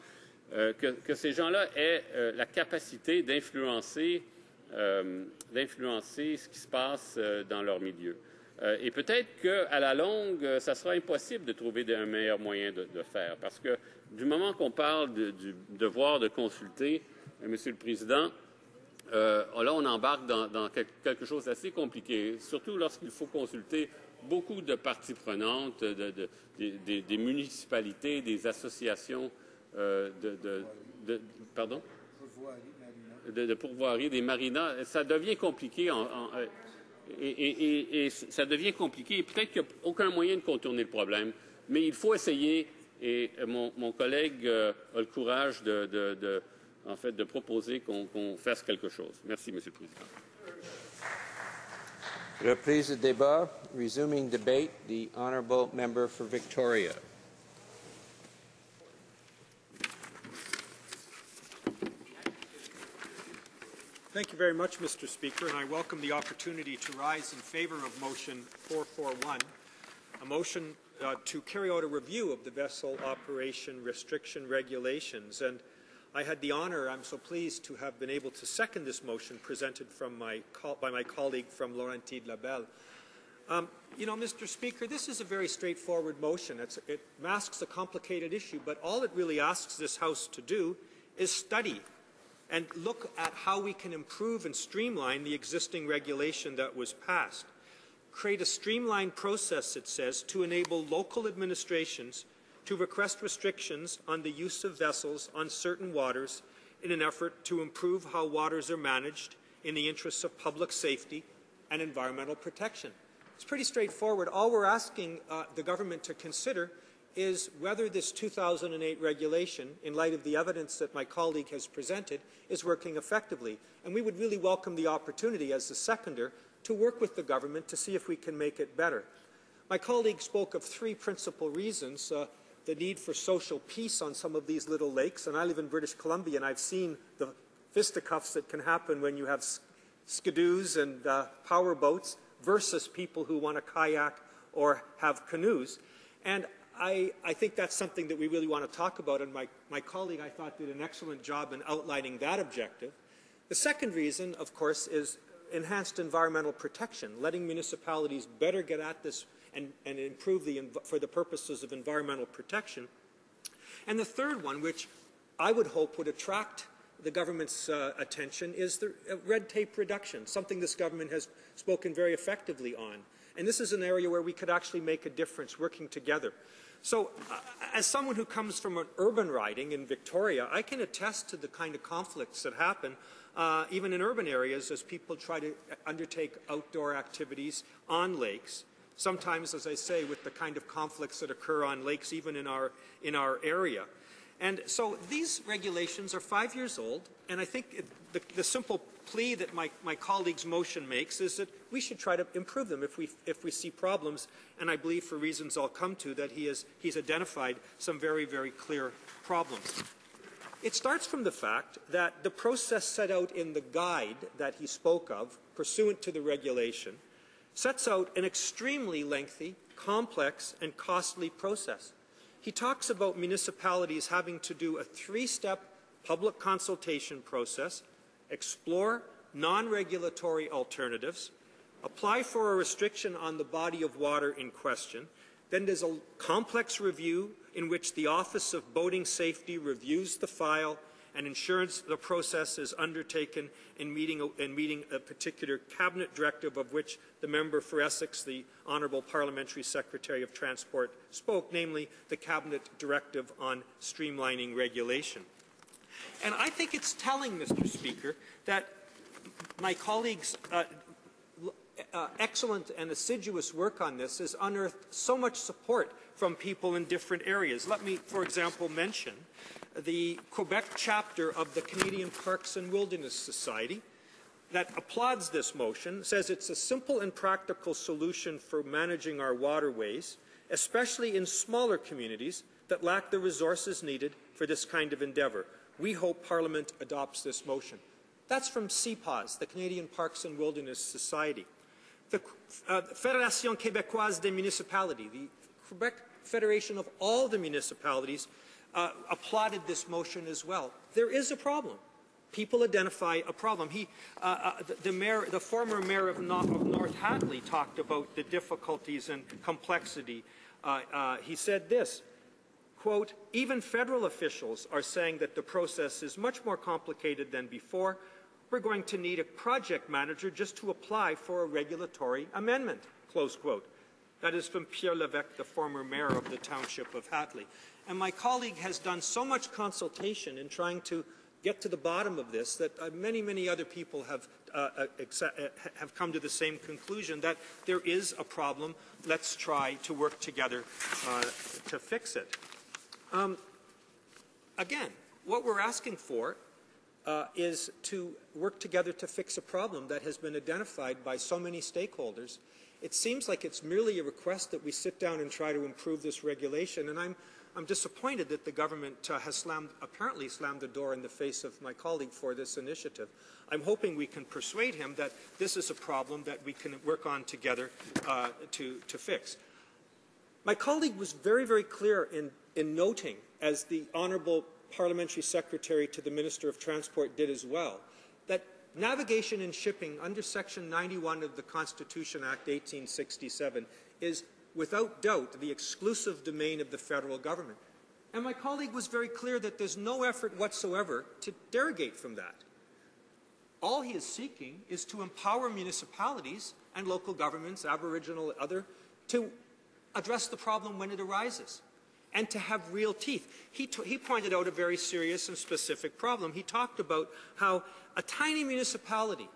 que ces gens-là aient la capacité d'influencer ce qui se passe dans leur milieu. Et peut-être qu'à la longue, ça sera impossible de trouver un meilleur moyen de faire, parce que du moment qu'on parle du devoir de consulter, Monsieur le Président, là, on embarque dans quelque chose d'assez compliqué, surtout lorsqu'il faut consulter beaucoup de parties prenantes, des municipalités, des associations de pourvoirie, des marinas. Ça devient compliqué et ça devient compliqué. Peut-être qu'il n'y a aucun moyen de contourner le problème, mais il faut essayer. Et mon collègue a le courage de proposer qu'on fasse quelque chose. Merci, Monsieur le Président. Reprise du débat. Resuming debate. The honourable member for Victoria. Thank you very much, Mr. Speaker, and I welcome the opportunity to rise in favor of Motion 441, a motion to carry out a review of the vessel operation restriction regulations. And I had the honor, I'm so pleased to have been able to second this motion presented by my colleague from Laurentide-Labelle. You know, Mr. Speaker, this is a very straightforward motion. It masks a complicated issue, but all it really asks this House to do is study and look at how we can improve and streamline the existing regulation that was passed. Create a streamlined process, it says, to enable local administrations to request restrictions on the use of vessels on certain waters in an effort to improve how waters are managed in the interests of public safety and environmental protection. It's pretty straightforward. All we're asking the government to consider is whether this 2008 regulation, in light of the evidence that my colleague has presented, is working effectively. And we would really welcome the opportunity as the seconder to work with the government to see if we can make it better. My colleague spoke of three principal reasons. The need for social peace on some of these little lakes, and I live in British Columbia, and I've seen the fisticuffs that can happen when you have skidoos and power boats versus people who want to kayak or have canoes. And I think that's something that we really want to talk about, and my colleague, I thought, did an excellent job in outlining that objective. The second reason, of course, is enhanced environmental protection, letting municipalities better get at this and improve for the purposes of environmental protection. And the third one, which I would hope would attract the government's attention, is the red tape reduction, something this government has spoken very effectively on. And this is an area where we could actually make a difference working together. So as someone who comes from an urban riding in Victoria, I can attest to the kind of conflicts that happen even in urban areas as people try to undertake outdoor activities on lakes. Sometimes, as I say, with the kind of conflicts that occur on lakes even in our area. And so these regulations are 5 years old, and I think the simple plea that my colleague's motion makes is that we should try to improve them if we see problems, and I believe for reasons I'll come to that he's identified some very, very clear problems. It starts from the fact that the process set out in the guide that he spoke of, pursuant to the regulation, sets out an extremely lengthy, complex, and costly process. He talks about municipalities having to do a three-step public consultation process, explore non-regulatory alternatives, apply for a restriction on the body of water in question. Then there's a complex review in which the Office of Boating Safety reviews the file and ensures the process is undertaken in meeting a particular cabinet directive of which the member for Essex, the Honourable Parliamentary Secretary of Transport, spoke, namely the cabinet directive on streamlining regulation. And I think it's telling, Mr. Speaker, that my colleagues' excellent and assiduous work on this has unearthed so much support from people in different areas. Let me, for example, mention the Quebec chapter of the Canadian Parks and Wilderness Society that applauds this motion, says it's a simple and practical solution for managing our waterways, especially in smaller communities that lack the resources needed for this kind of endeavour. We hope Parliament adopts this motion. That's from CPAS, the Canadian Parks and Wilderness Society. The Fédération Québécoise des Municipalités, the Quebec Federation of all the municipalities, applauded this motion as well. There is a problem. People identify a problem. The former mayor of North Hatley talked about the difficulties and complexity. He said this, quote, "Even federal officials are saying that the process is much more complicated than before. We're going to need a project manager just to apply for a regulatory amendment," close quote. That is from Pierre Levesque, the former mayor of the township of Hatley. And my colleague has done so much consultation in trying to get to the bottom of this that many, many other people have come to the same conclusion, that there is a problem. Let's try to work together to fix it. Again, what we're asking for is to work together to fix a problem that has been identified by so many stakeholders. It seems like it's merely a request that we sit down and try to improve this regulation, and I'm disappointed that the government has apparently slammed the door in the face of my colleague for this initiative. I'm hoping we can persuade him that this is a problem that we can work on together to fix. My colleague was very, very clear in noting, as the Honourable parliamentary secretary to the Minister of Transport did as well, that navigation and shipping under Section 91 of the Constitution Act 1867 is without doubt the exclusive domain of the federal government. And my colleague was very clear that there's no effort whatsoever to derogate from that. All he is seeking is to empower municipalities and local governments, Aboriginal, other, to address the problem when it arises and to have real teeth. He pointed out a very serious and specific problem. He talked about how a tiny municipality,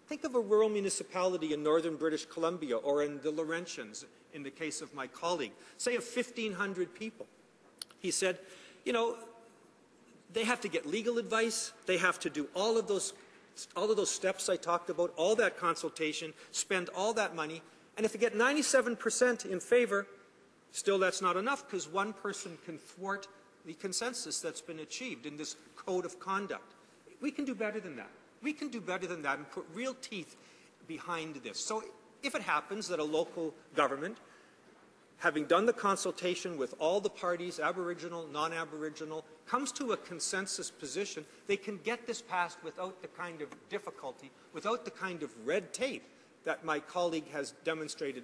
think of a rural municipality in northern British Columbia or in the Laurentians, in the case of my colleague, say of 1,500 people. He said, you know, they have to get legal advice, they have to do all of those steps I talked about, all that consultation, spend all that money, and if you get 97% in favor, still that's not enough because one person can thwart the consensus that's been achieved in this code of conduct. We can do better than that. We can do better than that and put real teeth behind this. So if it happens that a local government, having done the consultation with all the parties, Aboriginal, non-Aboriginal, comes to a consensus position, they can get this passed without the kind of difficulty, without the kind of red tape that my colleague has demonstrated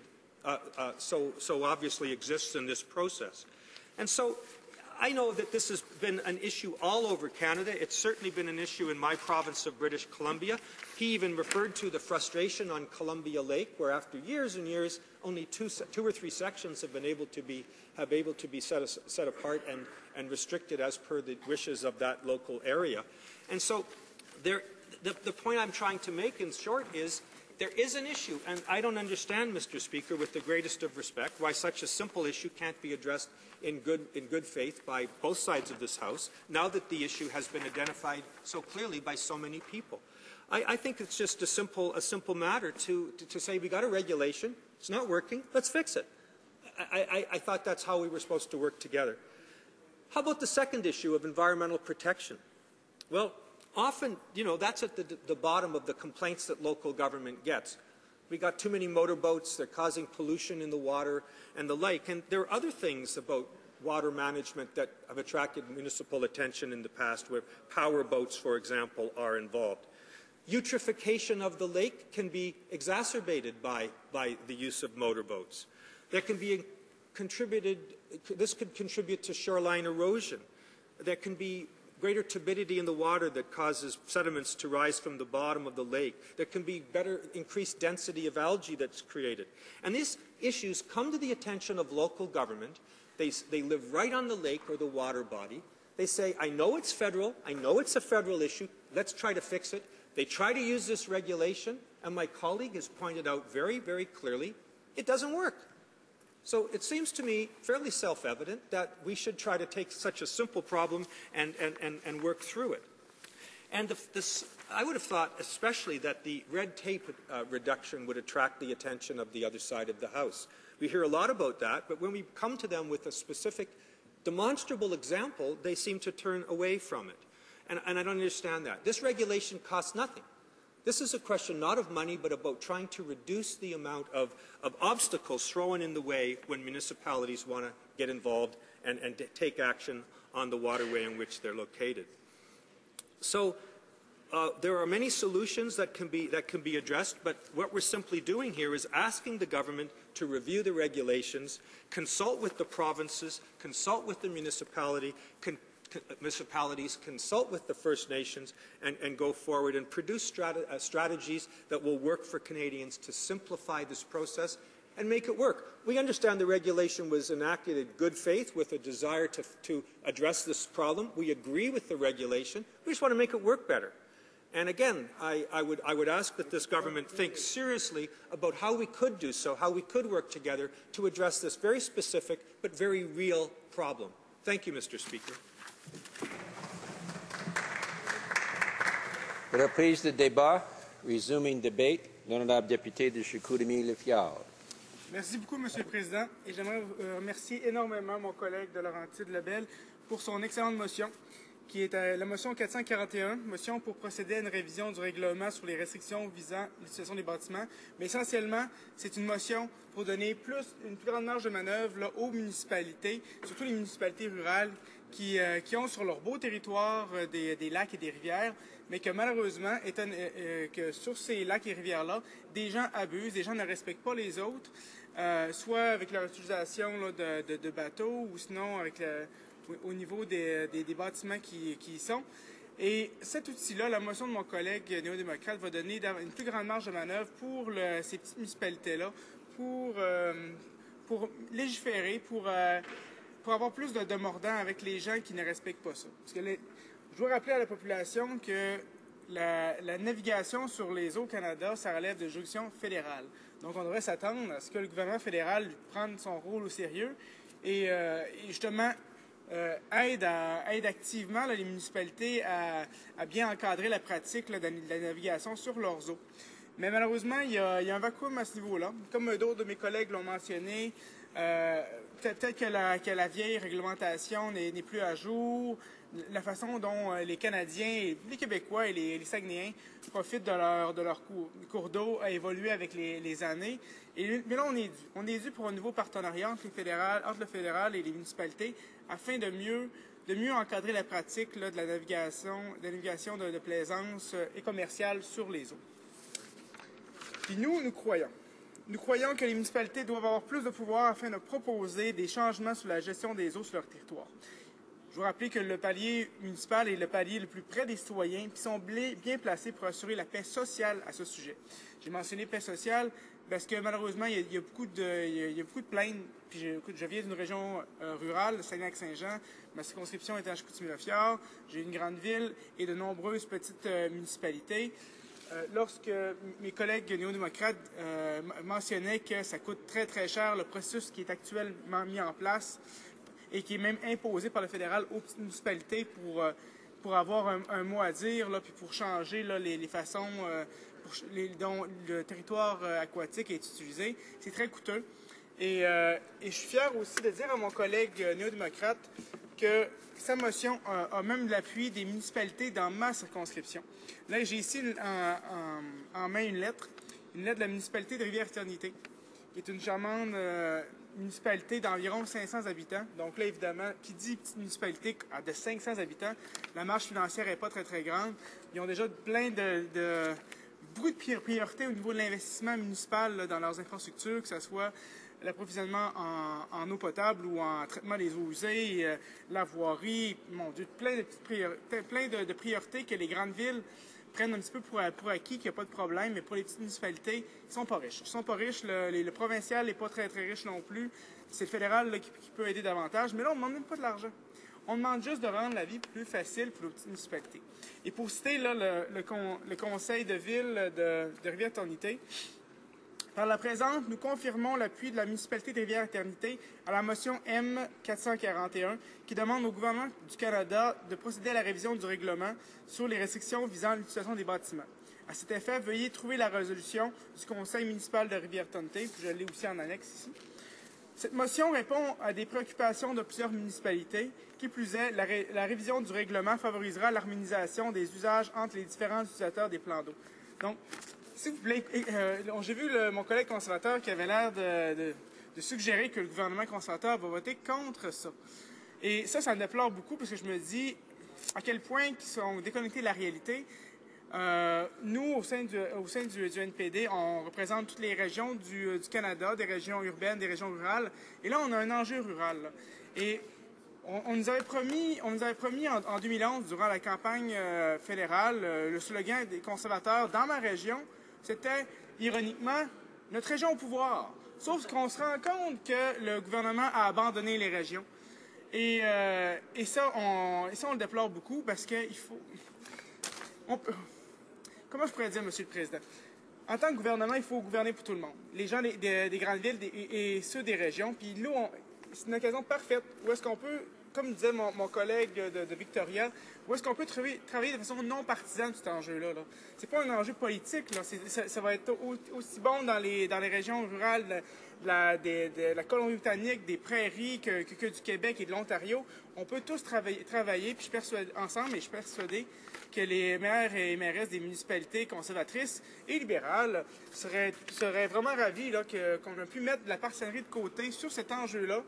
so obviously exists in this process. And so I know that this has been an issue all over Canada. It's certainly been an issue in my province of British Columbia. He even referred to the frustration on Columbia Lake, where after years and years, only two or three sections have been able to be set apart and restricted as per the wishes of that local area. And so the point I'm trying to make in short is there is an issue, and I don't understand, Mr. Speaker, with the greatest of respect, why such a simple issue can't be addressed in good faith by both sides of this House, now that the issue has been identified so clearly by so many people. I think it's just a simple matter to say we got a regulation, it's not working, let's fix it. I thought that's how we were supposed to work together. How about the second issue of environmental protection? Well, often, you know, that's at the bottom of the complaints that local government gets. We got too many motorboats, they're causing pollution in the water and the like. And there are other things about water management that have attracted municipal attention in the past, where power boats, for example, are involved. Eutrophication of the lake can be exacerbated by the use of motorboats. There can be this could contribute to shoreline erosion. There can be greater turbidity in the water that causes sediments to rise from the bottom of the lake. There can be increased density of algae that's created. And these issues come to the attention of local government. They live right on the lake or the water body. They say, I know it's federal, I know it's a federal issue, let's try to fix it. They try to use this regulation, and my colleague has pointed out very, very clearly, it doesn't work. So it seems to me fairly self-evident that we should try to take such a simple problem and work through it. And I would have thought especially that the red tape reduction would attract the attention of the other side of the House. We hear a lot about that, but when we come to them with a specific demonstrable example, they seem to turn away from it. And I don't understand that. This regulation costs nothing. This is a question not of money, but about trying to reduce the amount of obstacles thrown in the way when municipalities want to get involved and take action on the waterway in which they're located. So there are many solutions that can be addressed, but what we're simply doing here is asking the government to review the regulations, consult with the provinces, consult with the municipalities, consult with the First Nations, and go forward and produce strategies that will work for Canadians to simplify this process and make it work. We understand the regulation was enacted in good faith with a desire to address this problem. We agree with the regulation. We just want to make it work better. And again, I would ask that this government think seriously about how we could do so, how we could work together to address this very specific but very real problem. Thank you, Mr. Speaker. Reprise de débat, resuming debate, l'honorable député de Chicoutimi-Le-Fjord. Merci beaucoup, Monsieur le Président, et j'aimerais remercier énormément mon collègue de Laurentides-Lebel pour son excellente motion qui est la motion 441, motion pour procéder à une révision du règlement sur les restrictions visant l'utilisation des bâtiments. Mais essentiellement, c'est une motion pour donner une plus grande marge de manœuvre là, aux municipalités, surtout les municipalités rurales qui ont sur leur beau territoire des lacs et des rivières, mais que malheureusement, que sur ces lacs et rivières-là, des gens abusent, des gens ne respectent pas les autres, soit avec leur utilisation là, de bateaux ou sinon avec au niveau des bâtiments qui y sont. Et cet outil-là, la motion de mon collègue néo-démocrate, va donner une plus grande marge de manœuvre pour ces petites municipalités-là, pour légiférer, pour avoir plus de mordant avec les gens qui ne respectent pas ça. Parce que je veux rappeler à la population que la navigation sur les eaux au Canada, ça relève de juridiction fédérale. Donc, on devrait s'attendre à ce que le gouvernement fédéral prenne son rôle au sérieux et justement aide activement là, les municipalités à bien encadrer la pratique là, de la navigation sur leurs eaux. Mais malheureusement, il y a un vacuum à ce niveau-là. Comme d'autres de mes collègues l'ont mentionné, peut-être que la vieille réglementation n'est plus à jour. La façon dont les Canadiens, les Québécois et les Saguenayens profitent de leur cours d'eau a évolué avec les années. Mais là, on est dû pour un nouveau partenariat entre le fédéral et les municipalités afin de mieux encadrer la pratique là, de la navigation de plaisance et commerciale sur les eaux. Puis nous croyons que les municipalités doivent avoir plus de pouvoir afin de proposer des changements sur la gestion des eaux sur leur territoire. Je vous rappelle que le palier municipal est le palier le plus près des citoyens qui sont bien placés pour assurer la paix sociale à ce sujet. J'ai mentionné paix sociale parce que malheureusement, il y a beaucoup de plaintes. Puis je viens d'une région rurale, Saguenay-Lac-Saint-Jean. Ma circonscription est à Chicoutimi-Le-Fjord. J'ai une grande ville et de nombreuses petites municipalités. Lorsque mes collègues néo-démocrates mentionnaient que ça coûte très, très cher le processus qui est actuellement mis en place et qui est même imposé par le fédéral aux petites municipalités pour avoir un mot à dire, là, puis pour changer là, les façons dont le territoire aquatique est utilisé. C'est très coûteux. Et je suis fier aussi de dire à mon collègue néo-démocrate que sa motion a même l'appui des municipalités dans ma circonscription. Là, j'ai ici en main une lettre de la municipalité de Rivière-Éternité, qui est une charmante municipalité d'environ 500 habitants. Donc là, évidemment, qui dit petite municipalité de 500 habitants, la marge financière n'est pas très, très grande. Ils ont déjà beaucoup de priorités au niveau de l'investissement municipal là, dans leurs infrastructures, que ce soit l'approvisionnement en eau potable ou en traitement des eaux usées, la voirie, mon Dieu, plein de priorités que les grandes villes prennent un petit peu pour acquis, qu'il n'y a pas de problème, mais pour les petites municipalités, ils ne sont pas riches. Ils ne sont pas riches, le provincial n'est pas très, très riche non plus. C'est le fédéral là, qui peut aider davantage, mais là, on ne demande même pas de l'argent. On demande juste de rendre la vie plus facile pour les petites municipalités. Et pour citer là, le conseil de ville de Rivière-Éternité, par la présente, nous confirmons l'appui de la municipalité de Rivière-Éternité à la motion M441 qui demande au gouvernement du Canada de procéder à la révision du règlement sur les restrictions visant l'utilisation des bâtiments. À cet effet, veuillez trouver la résolution du conseil municipal de Rivière-Éternité, puis je l'ai aussi en annexe ici. Cette motion répond à des préoccupations de plusieurs municipalités. Qui plus est, la révision du règlement favorisera l'harmonisation des usages entre les différents utilisateurs des plans d'eau. Donc, s'il vous plaît, j'ai vu mon collègue conservateur qui avait l'air de suggérer que le gouvernement conservateur va voter contre ça. Et ça me déplore beaucoup parce que je me dis à quel point ils sont déconnectés de la réalité. Nous, au sein du NPD, on représente toutes les régions du Canada, des régions urbaines, des régions rurales. Et là, on a un enjeu rural. Là. Et on nous avait promis en 2011, durant la campagne fédérale, le slogan des conservateurs dans ma région, c'était, ironiquement, notre région au pouvoir. Sauf qu'on se rend compte que le gouvernement a abandonné les régions. Et ça, on le déplore beaucoup parce qu'il faut... Comment je pourrais dire, Monsieur le Président? En tant que gouvernement, il faut gouverner pour tout le monde. Les gens des grandes villes et ceux des régions. Puis là, c'est une occasion parfaite où est-ce qu'on peut, comme disait mon collègue de Victoria, où est-ce qu'on peut travailler de façon non partisane cet enjeu-là. Là. C'est pas un enjeu politique. Là. Ça va être aussi bon dans les régions rurales de la Colombie-Britannique, des prairies que du Québec et de l'Ontario, on peut tous travailler puis ensemble, et je suis persuadé que les maires et mairesses des municipalités conservatrices et libérales seraient vraiment ravis qu'on a pu mettre de la parcellerie de côté sur cet enjeu-là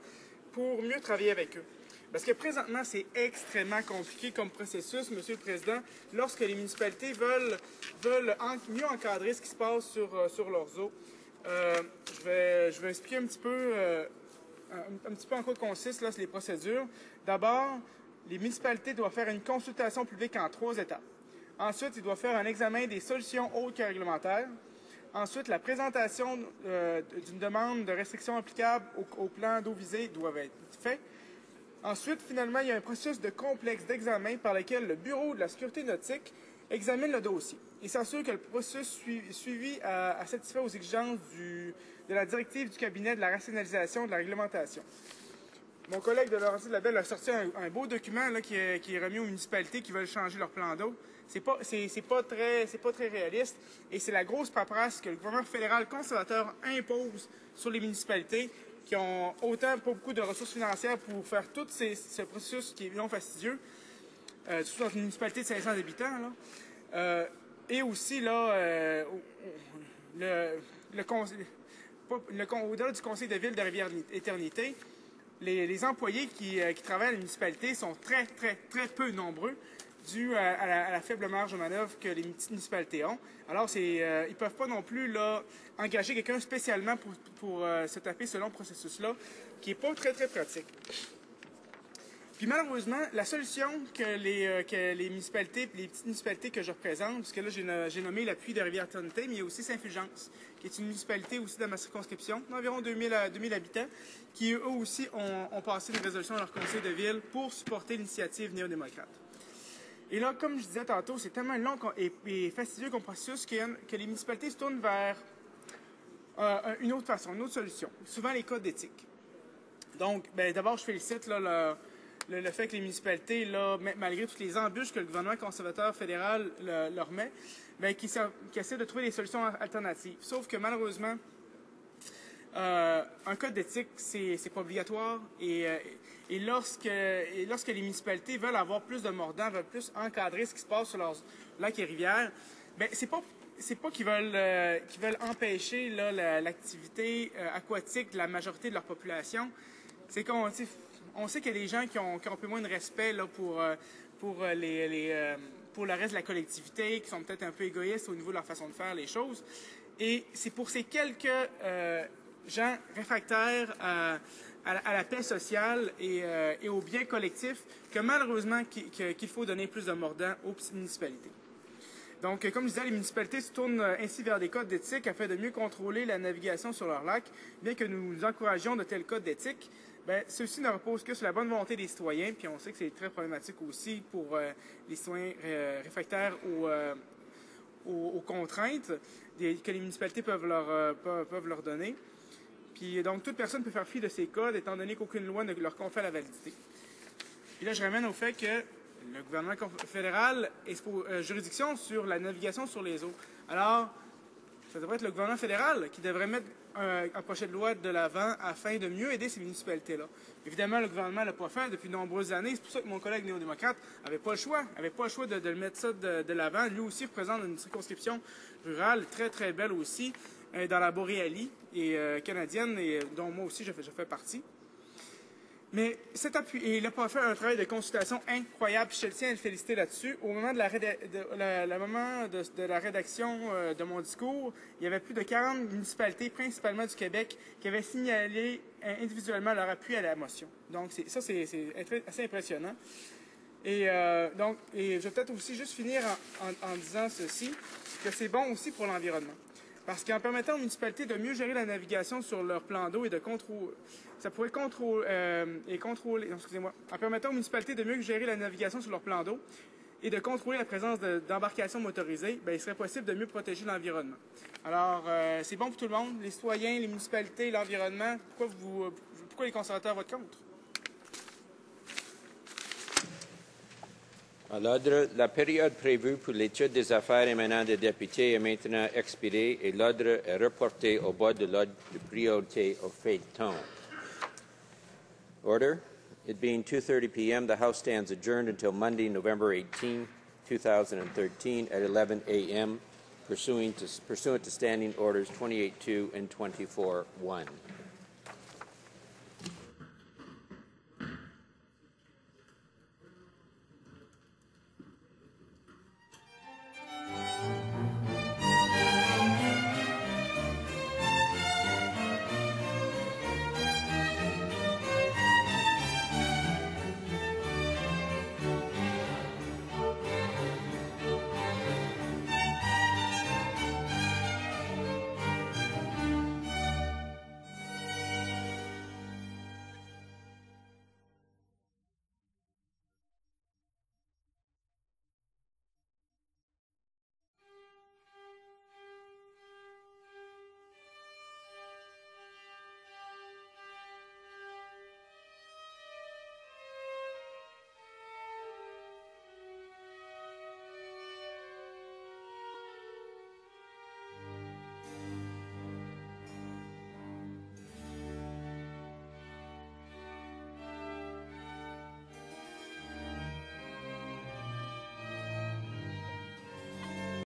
pour mieux travailler avec eux. Parce que présentement, c'est extrêmement compliqué comme processus, Monsieur le Président, lorsque les municipalités veulent mieux encadrer ce qui se passe sur leurs eaux. Je vais expliquer un petit peu en quoi consistent les procédures. D'abord, les municipalités doivent faire une consultation publique en 3 étapes. Ensuite, ils doivent faire un examen des solutions autres que réglementaires. Ensuite, la présentation d'une demande de restriction applicable au plan d'eau visé doit être faite. Ensuite, finalement, il y a un processus de complexe d'examen par lequel le Bureau de la sécurité nautique examine le dossier et s'assure que le processus suivi a satisfait aux exigences de la directive du cabinet de la rationalisation de la réglementation. Mon collègue de Laurentides-Labelle a sorti un beau document là, qui est remis aux municipalités qui veulent changer leur plan d'eau. C'est pas très réaliste et c'est la grosse paperasse que le gouvernement fédéral conservateur impose sur les municipalités qui ont autant pas beaucoup de ressources financières pour faire tout ce processus qui est non fastidieux, surtout dans une municipalité de 500 habitants. Là. Et aussi, là, au-delà du conseil de ville de Rivière-Éternité, les employés qui travaillent à la municipalité sont très, très, très peu nombreux dû à la faible marge de manœuvre que les petites municipalités ont. Alors, ils ne peuvent pas non plus là, engager quelqu'un spécialement pour se taper ce long processus-là, qui n'est pas très, très pratique. Puis malheureusement, la solution que les municipalités, les petites municipalités que je représente, parce que là, j'ai nommé l'appui de Rivière-Éternité, mais il y a aussi Saint-Fulgence, qui est une municipalité aussi dans ma circonscription, d'environ 2000 habitants, qui eux aussi ont passé une résolution à leur conseil de ville pour supporter l'initiative néo-démocrate. Et là, comme je disais tantôt, c'est tellement long et fastidieux comme processus que les municipalités se tournent vers une autre façon, une autre solution, souvent les codes d'éthique. Donc, d'abord, je félicite là, le fait que les municipalités, là, malgré toutes les embûches que le gouvernement conservateur fédéral leur met, qui essaient de trouver des solutions alternatives. Sauf que malheureusement, un code d'éthique, c'est pas obligatoire et lorsque les municipalités veulent avoir plus de mordants, veulent plus encadrer ce qui se passe sur leurs lacs et rivières, c'est pas qu'ils veulent empêcher l'activité aquatique de la majorité de leur population. C'est qu'on sait qu'il y a des gens qui ont un peu moins de respect là, pour le reste de la collectivité, qui sont peut-être un peu égoïstes au niveau de leur façon de faire les choses. Et c'est pour ces quelques gens réfractaires à la paix sociale et au bien collectif que malheureusement qu'il faut donner plus de mordants aux petites municipalités. Donc, comme je disais, les municipalités se tournent ainsi vers des codes d'éthique afin de mieux contrôler la navigation sur leurs lacs. Bien que nous encouragions de tels codes d'éthique, ceux-ci ne reposent que sur la bonne volonté des citoyens, puis on sait que c'est très problématique aussi pour les citoyens réfractaires aux contraintes que les municipalités peuvent leur donner. Puis donc, toute personne peut faire fi de ces codes, étant donné qu'aucune loi ne leur confère la validité. Puis là, je ramène au fait que le gouvernement fédéral est juridiction sur la navigation sur les eaux. Alors, ça devrait être le gouvernement fédéral qui devrait mettre un projet de loi de l'avant afin de mieux aider ces municipalités-là. Évidemment, le gouvernement ne l'a pas fait depuis de nombreuses années. C'est pour ça que mon collègue néo-démocrate n'avait pas le choix. De le mettre ça de l'avant. Lui aussi représente une circonscription rurale très, très belle aussi, dans la Boréalie et canadienne, et dont moi aussi je fais partie. Mais cet appui, et il n'a pas fait un travail de consultation incroyable, je tiens à le féliciter là-dessus. Au moment de la rédaction de mon discours, il y avait plus de 40 municipalités, principalement du Québec, qui avaient signalé individuellement leur appui à la motion. Donc c'est assez impressionnant. Et je vais peut-être aussi juste finir en disant ceci, que c'est bon aussi pour l'environnement. Parce qu'en permettant aux municipalités de mieux gérer la navigation sur leur plan d'eau et de contrôler, en permettant aux municipalités de mieux gérer la navigation sur leur plan d'eau et de contrôler la présence d'embarcations motorisées, il serait possible de mieux protéger l'environnement. Alors, c'est bon pour tout le monde, les citoyens, les municipalités, l'environnement. Pourquoi les conservateurs votent contre? À l'ordre, la période prévue pour l'étude des affaires émanant des députés est maintenant expirée et l'ordre est reporté au bas de l'ordre de priorité au phaeton. Order. It being 2:30 p.m., the House stands adjourned until Monday, November 18, 2013 at 11 a.m., pursuant to Standing Orders 28.2 and 24.1.